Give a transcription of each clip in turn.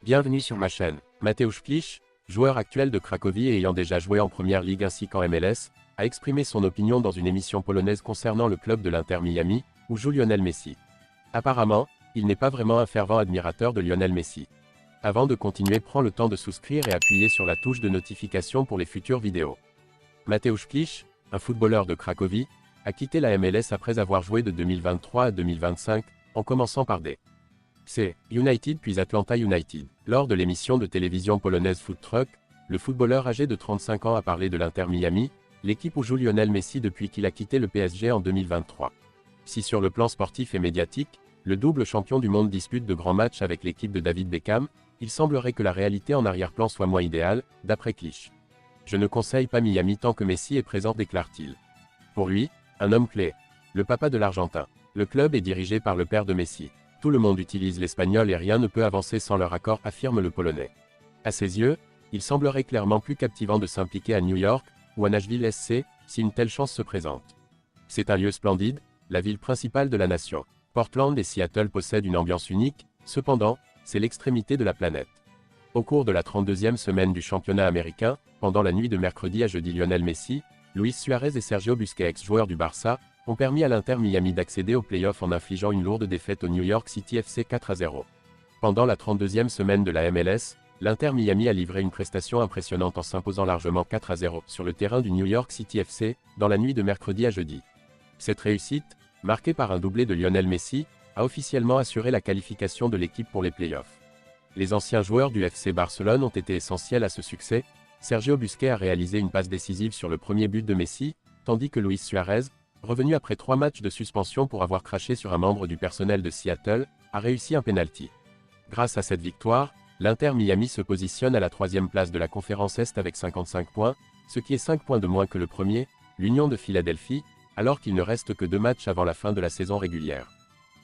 Bienvenue sur ma chaîne. Mateusz Klich, joueur actuel de Cracovie et ayant déjà joué en Première Ligue ainsi qu'en MLS, a exprimé son opinion dans une émission polonaise concernant le club de l'Inter Miami, où joue Lionel Messi. Apparemment, il n'est pas vraiment un fervent admirateur de Lionel Messi. Avant de continuer, prends le temps de souscrire et appuyer sur la touche de notification pour les futures vidéos. Mateusz Klich, un footballeur de Cracovie, a quitté la MLS après avoir joué de 2023 à 2025, en commençant par DC United puis Atlanta United. Lors de l'émission de télévision polonaise Foot Truck, le footballeur âgé de 35 ans a parlé de l'Inter Miami, l'équipe où joue Lionel Messi depuis qu'il a quitté le PSG en 2023. Si sur le plan sportif et médiatique, le double champion du monde dispute de grands matchs avec l'équipe de David Beckham, il semblerait que la réalité en arrière-plan soit moins idéale, d'après Klich. Je ne conseille pas Miami tant que Messi est présent, déclare-t-il. Pour lui, un homme clé, le papa de l'Argentin. Le club est dirigé par le père de Messi. Tout le monde utilise l'espagnol et rien ne peut avancer sans leur accord, affirme le Polonais. À ses yeux, il semblerait clairement plus captivant de s'impliquer à New York ou à Nashville SC si une telle chance se présente. C'est un lieu splendide, la ville principale de la nation. Portland et Seattle possèdent une ambiance unique, cependant, c'est l'extrémité de la planète. Au cours de la 32e semaine du championnat américain, pendant la nuit de mercredi à jeudi, Lionel Messi, Luis Suarez et Sergio Busquets, ex-joueurs du Barça, ont permis à l'Inter Miami d'accéder aux playoffs en infligeant une lourde défaite au New York City FC 4-0. Pendant la 32e semaine de la MLS, l'Inter Miami a livré une prestation impressionnante en s'imposant largement 4-0 sur le terrain du New York City FC, dans la nuit de mercredi à jeudi. Cette réussite, marquée par un doublé de Lionel Messi, a officiellement assuré la qualification de l'équipe pour les playoffs. Les anciens joueurs du FC Barcelone ont été essentiels à ce succès. Sergio Busquets a réalisé une passe décisive sur le premier but de Messi, tandis que Luis Suarez, revenu après 3 matchs de suspension pour avoir craché sur un membre du personnel de Seattle, a réussi un penalty. Grâce à cette victoire, l'Inter Miami se positionne à la 3e place de la conférence Est avec 55 points, ce qui est 5 points de moins que le premier, l'Union de Philadelphie, alors qu'il ne reste que 2 matchs avant la fin de la saison régulière.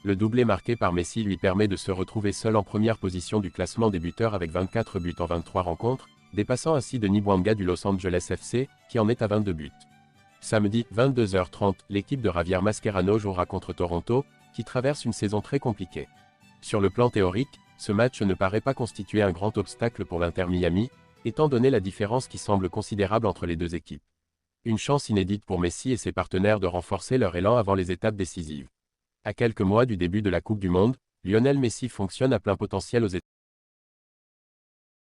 Le doublé marqué par Messi lui permet de se retrouver seul en première position du classement des buteurs avec 24 buts en 23 rencontres, dépassant ainsi Denis Bouanga du Los Angeles FC, qui en est à 22 buts. Samedi, 22h30, l'équipe de Javier Mascherano jouera contre Toronto, qui traverse une saison très compliquée. Sur le plan théorique, ce match ne paraît pas constituer un grand obstacle pour l'Inter Miami, étant donné la différence qui semble considérable entre les deux équipes. Une chance inédite pour Messi et ses partenaires de renforcer leur élan avant les étapes décisives. À quelques mois du début de la Coupe du Monde, Lionel Messi fonctionne à plein potentiel aux États-Unis.